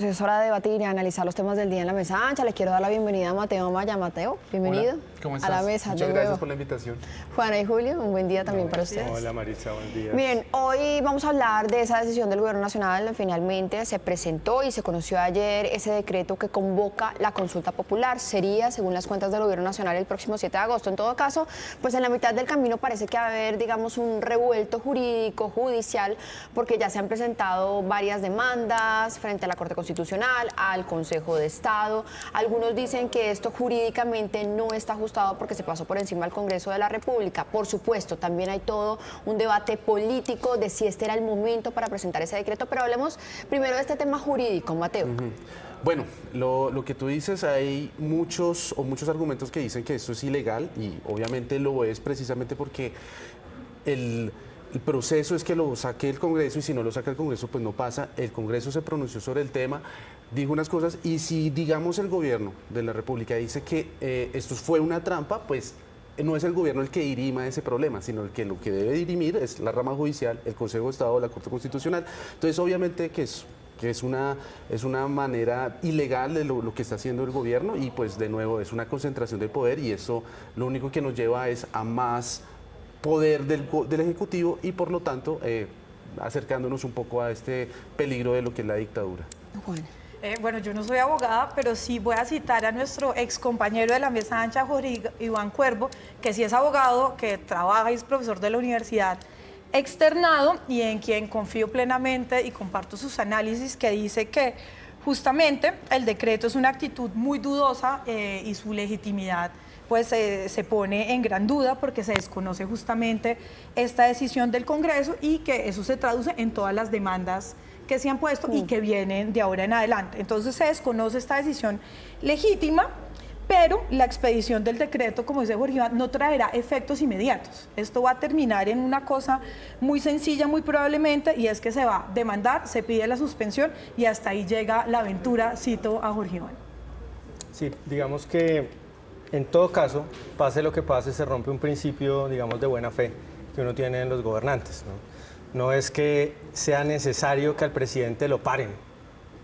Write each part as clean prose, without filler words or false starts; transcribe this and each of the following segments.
Es hora de debatir y analizar los temas del día en la mesa ancha. Le quiero dar la bienvenida a Mateo Maya. Mateo, bienvenido. Hola, ¿cómo estás? A la mesa. Muchas gracias por la invitación. Juana y Julio, un buen día también para ustedes. Hola Maritza, buen día. Miren, hoy vamos a hablar de esa decisión del Gobierno Nacional. Finalmente se presentó y se conoció ayer ese decreto que convoca la consulta popular. Sería, según las cuentas del Gobierno Nacional, el próximo 7 de agosto. En todo caso, pues en la mitad del camino parece que va a haber, digamos, un revuelto jurídico, judicial, porque ya se han presentado varias demandas frente a la Corte Constitucional, al Consejo de Estado. Algunos dicen que esto jurídicamente no está ajustado porque se pasó por encima del Congreso de la República. Por supuesto, también hay todo un debate político de si este era el momento para presentar ese decreto, pero hablemos primero de este tema jurídico, Mateo. Bueno, lo que tú dices, hay muchos argumentos que dicen que esto es ilegal y obviamente lo es precisamente porque el proceso es que lo saque el Congreso y si no lo saca el Congreso pues no pasa. El Congreso se pronunció sobre el tema, dijo unas cosas y si digamos el gobierno de la República dice que esto fue una trampa, pues no es el gobierno el que dirima ese problema, sino el que lo que debe dirimir es la rama judicial, el Consejo de Estado, la Corte Constitucional. Entonces obviamente que es una manera ilegal de lo que está haciendo el gobierno y pues de nuevo es una concentración del poder y eso lo único que nos lleva es a más poder del Ejecutivo y por lo tanto acercándonos un poco a este peligro de lo que es la dictadura. Bueno, yo no soy abogada, pero sí voy a citar a nuestro ex compañero de la mesa ancha, Jorge Iván Cuervo, que sí es abogado, que trabaja y es profesor de la universidad externado y en quien confío plenamente y comparto sus análisis, que dice que justamente el decreto es una actitud muy dudosa y su legitimidad pues se pone en gran duda porque se desconoce justamente esta decisión del Congreso y que eso se traduce en todas las demandas que se han puesto y que vienen de ahora en adelante. Entonces se desconoce esta decisión legítima, pero la expedición del decreto, como dice Jorge Iván, no traerá efectos inmediatos. Esto va a terminar en una cosa muy sencilla, muy probablemente, y es que se va a demandar, se pide la suspensión y hasta ahí llega la aventura, cito a Jorge Iván. Sí, digamos que en todo caso, pase lo que pase, se rompe un principio, digamos, de buena fe que uno tiene en los gobernantes, ¿no? No es que sea necesario que al presidente lo paren.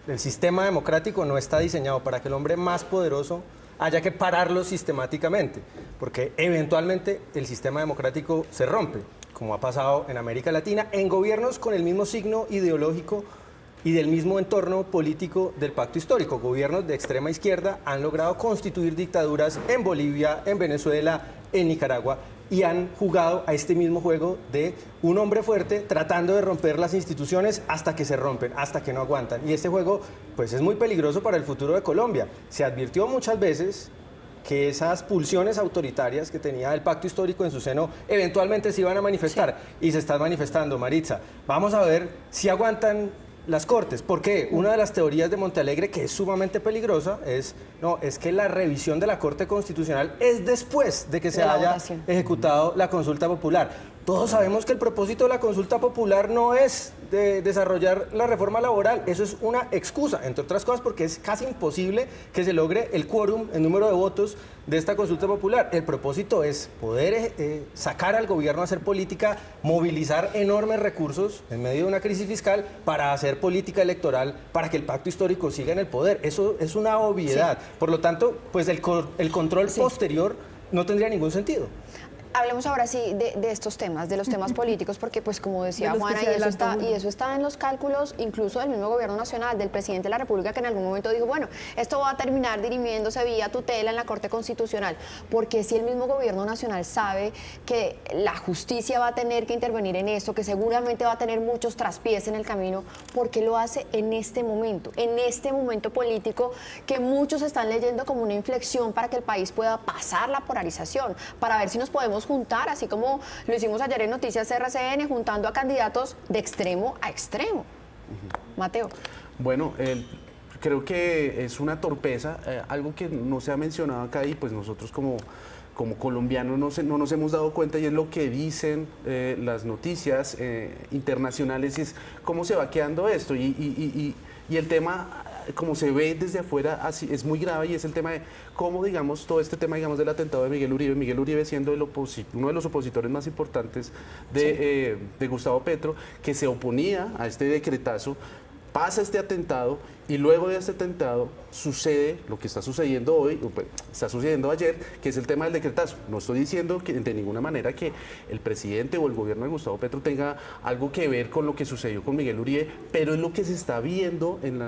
El sistema democrático no está diseñado para que el hombre más poderoso haya que pararlo sistemáticamente, porque eventualmente el sistema democrático se rompe, como ha pasado en América Latina, en gobiernos con el mismo signo ideológico y del mismo entorno político del pacto histórico. Gobiernos de extrema izquierda han logrado constituir dictaduras en Bolivia, en Venezuela, en Nicaragua, y han jugado a este mismo juego de un hombre fuerte tratando de romper las instituciones hasta que se rompen, hasta que no aguantan. Y este juego pues es muy peligroso para el futuro de Colombia. Se advirtió muchas veces que esas pulsiones autoritarias que tenía el pacto histórico en su seno eventualmente se iban a manifestar y se están manifestando, Maritza. Vamos a ver si aguantan las Cortes. ¿Por qué? Una de las teorías de Montealegre, que es sumamente peligrosa, es que la revisión de la Corte Constitucional es después de que se haya ejecutado la consulta popular. Todos sabemos que el propósito de la consulta popular no es de desarrollar la reforma laboral, eso es una excusa, entre otras cosas porque es casi imposible que se logre el quórum, el número de votos de esta consulta popular. El propósito es poder sacar al gobierno a hacer política, movilizar enormes recursos en medio de una crisis fiscal para hacer política electoral, para que el pacto histórico siga en el poder. Eso es una obviedad. Sí. Por lo tanto, pues el control posterior no tendría ningún sentido. Hablemos ahora sí de estos temas, de los temas políticos, porque pues como decía Juana, y eso está en los cálculos incluso del mismo gobierno nacional, del presidente de la República, que en algún momento dijo, bueno, esto va a terminar dirimiéndose vía tutela en la Corte Constitucional, porque si el mismo gobierno nacional sabe que la justicia va a tener que intervenir en esto, que seguramente va a tener muchos traspiés en el camino, ¿por qué lo hace en este momento político que muchos están leyendo como una inflexión para que el país pueda pasar la polarización, para ver si nos podemos juntar, así como lo hicimos ayer en Noticias RCN, juntando a candidatos de extremo a extremo? Mateo. Bueno, creo que es una torpeza, algo que no se ha mencionado acá y pues nosotros como colombianos no nos hemos dado cuenta y es lo que dicen las noticias internacionales y es cómo se va quedando esto y el tema como se ve desde afuera, así, es muy grave y es el tema de cómo, digamos, todo este tema, digamos, del atentado de Miguel Uribe siendo uno de los opositores más importantes de Gustavo Petro, que se oponía a este decretazo, pasa este atentado y luego de este atentado sucede lo que está sucediendo hoy, pues, está sucediendo ayer, que es el tema del decretazo. No estoy diciendo que de ninguna manera que el presidente o el gobierno de Gustavo Petro tenga algo que ver con lo que sucedió con Miguel Uribe, pero es lo que se está viendo en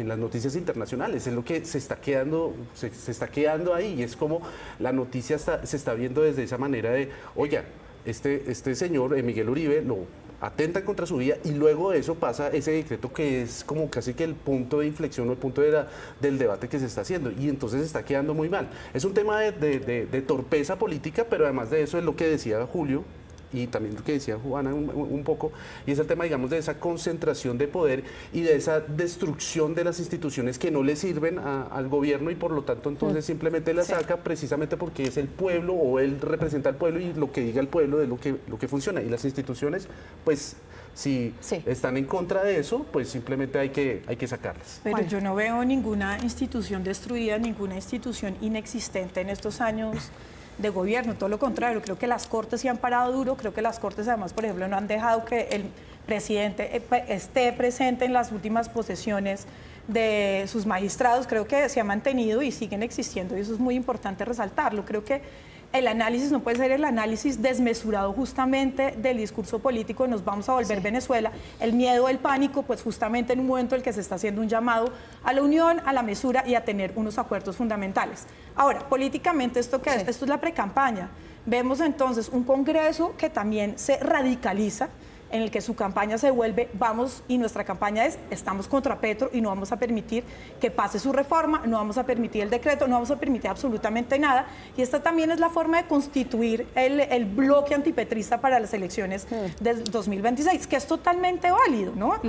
las noticias internacionales, es lo que se está quedando ahí, y es como la noticia se está viendo desde esa manera de, oye, este señor, Miguel Uribe, lo atentan contra su vida, y luego de eso pasa ese decreto que es como casi que el punto de inflexión o el punto del debate que se está haciendo, y entonces se está quedando muy mal. Es un tema de torpeza política, pero además de eso es lo que decía Julio, y también lo que decía Juana un poco, y es el tema, digamos, de esa concentración de poder y de esa destrucción de las instituciones que no le sirven al gobierno, y por lo tanto entonces simplemente la saca precisamente porque es el pueblo, o él representa al pueblo, y lo que diga el pueblo es lo que funciona, y las instituciones, pues si están en contra de eso, pues simplemente hay que sacarlas. Pero yo no veo ninguna institución destruida, ninguna institución inexistente en estos años de gobierno, todo lo contrario, creo que las Cortes sí han parado duro, creo que las Cortes además, por ejemplo, no han dejado que el presidente esté presente en las últimas posesiones de sus magistrados, creo que se ha mantenido y siguen existiendo, y eso es muy importante resaltarlo. Creo que el análisis no puede ser el análisis desmesurado justamente del discurso político, nos vamos a volver Venezuela, el miedo, el pánico, pues justamente en un momento en el que se está haciendo un llamado a la unión, a la mesura y a tener unos acuerdos fundamentales. Ahora, políticamente, ¿esto qué es? Esto es la precampaña. Vemos entonces un Congreso que también se radicaliza, en el que su campaña se vuelve, y nuestra campaña es, estamos contra Petro y no vamos a permitir que pase su reforma, no vamos a permitir el decreto, no vamos a permitir absolutamente nada. Y esta también es la forma de constituir el bloque antipetrista para las elecciones del 2026, que es totalmente válido, ¿no? O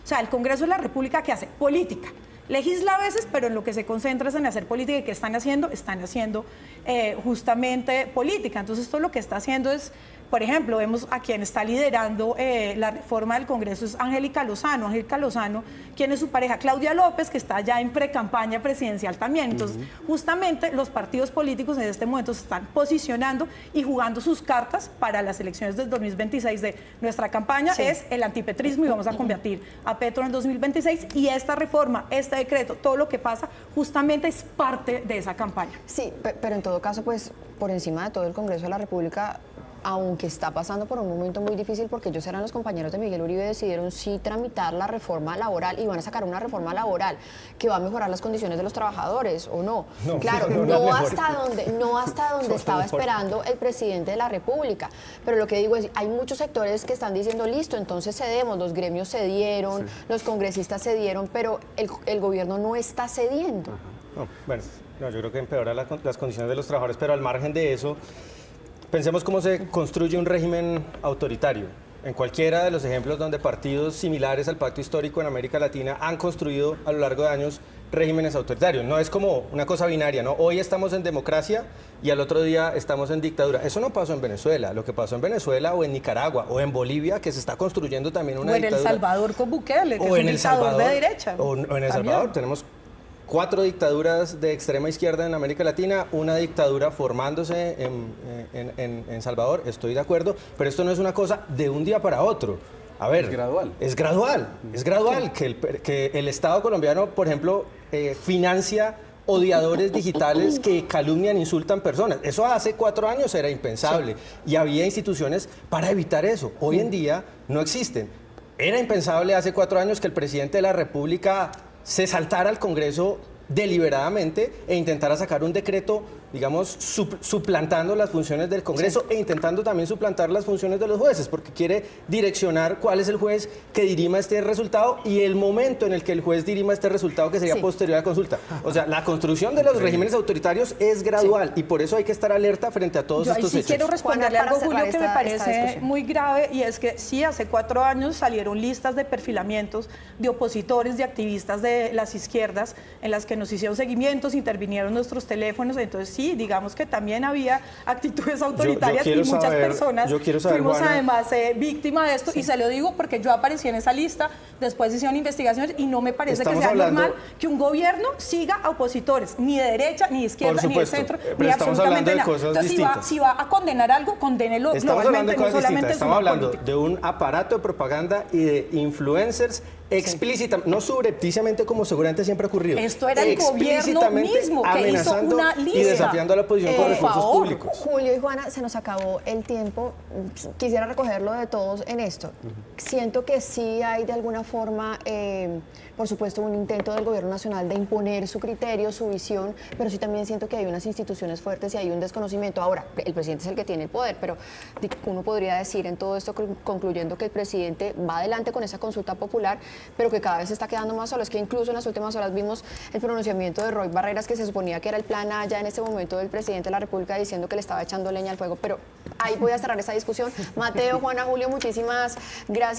sea, el Congreso de la República, ¿qué hace? Política. Legisla a veces, pero en lo que se concentra es en hacer política. ¿Y qué están haciendo? Están haciendo justamente política. Entonces, esto lo que está haciendo es, por ejemplo, vemos a quien está liderando la reforma del Congreso es Angélica Lozano. Angélica Lozano, quien es su pareja, Claudia López, que está ya en precampaña presidencial también. Entonces, justamente los partidos políticos en este momento se están posicionando y jugando sus cartas para las elecciones del 2026 de nuestra campaña. Es el antipetrismo, y vamos a convertir a Petro en el 2026, y esta reforma, este decreto, todo lo que pasa, justamente es parte de esa campaña. Sí, pero en todo caso, pues, por encima de todo, el Congreso de la República, aunque está pasando por un momento muy difícil, porque ellos eran los compañeros de Miguel Uribe, decidieron sí tramitar la reforma laboral, y van a sacar una reforma laboral que va a mejorar las condiciones de los trabajadores, ¿o no? Claro, no hasta donde estaba esperando el presidente de la República. Pero lo que digo es, hay muchos sectores que están diciendo, listo, entonces cedemos, los gremios cedieron, los congresistas cedieron, pero el gobierno no está cediendo. Yo creo que empeora las condiciones de los trabajadores, pero al margen de eso, pensemos cómo se construye un régimen autoritario. En cualquiera de los ejemplos donde partidos similares al pacto histórico en América Latina han construido a lo largo de años regímenes autoritarios. No es como una cosa binaria, ¿no? Hoy estamos en democracia y al otro día estamos en dictadura. Eso no pasó en Venezuela. Lo que pasó en Venezuela, o en Nicaragua, o en Bolivia, que se está construyendo también una dictadura. O en El Salvador con Bukele, que es un dictador de derecha. O en El Salvador tenemos 4 dictaduras de extrema izquierda en América Latina, una dictadura formándose en Salvador, estoy de acuerdo, pero esto no es una cosa de un día para otro. A ver, es gradual que el Estado colombiano, por ejemplo, financia odiadores digitales que calumnian, insultan personas. Eso hace 4 años era impensable, y había instituciones para evitar eso. Hoy en día no existen. Era impensable hace 4 años que el presidente de la República se saltara al Congreso deliberadamente e intentara sacar un decreto, digamos, suplantando las funciones del Congreso e intentando también suplantar las funciones de los jueces, porque quiere direccionar cuál es el juez que dirima este resultado y el momento en el que el juez dirima este resultado, que sería posterior a la consulta. O sea, la construcción de los regímenes autoritarios es gradual, y por eso hay que estar alerta frente a todos estos hechos. Quiero responderle algo, Julio, que me parece muy grave, y es que sí, hace 4 años salieron listas de perfilamientos de opositores, de activistas de las izquierdas, en las que nos hicieron seguimientos, intervinieron nuestros teléfonos. Entonces sí, digamos que también había actitudes autoritarias, y muchas personas fuimos Juana, además víctimas de esto, y se lo digo porque yo aparecí en esa lista, después hicieron investigaciones, y no me parece que sea normal que un gobierno siga a opositores, ni de derecha, ni de izquierda, ni de centro, ni absolutamente nada. Entonces, si va a condenar algo, condénelo globalmente, no solamente en su Estamos hablando de un aparato de propaganda y de influencers explícitamente, no subrepticiamente como seguramente siempre ha ocurrido. Esto era el gobierno explícitamente mismo que hizo amenazando una lista. y desafiando a la oposición con Por recursos favor. públicos. Julio y Juana, se nos acabó el tiempo. Quisiera recogerlo de todos en esto. Siento que sí hay de alguna forma, por supuesto, un intento del gobierno nacional de imponer su criterio, su visión, pero sí también siento que hay unas instituciones fuertes y hay un desconocimiento. Ahora, el presidente es el que tiene el poder, pero uno podría decir en todo esto, concluyendo que el presidente va adelante con esa consulta popular, pero que cada vez se está quedando más solo. Es que incluso en las últimas horas vimos el pronunciamiento de Roy Barreras, que se suponía que era el plan A ya en este momento del presidente de la República, diciendo que le estaba echando leña al fuego. Pero ahí voy a cerrar esa discusión. Mateo, Juana, Julio, muchísimas gracias.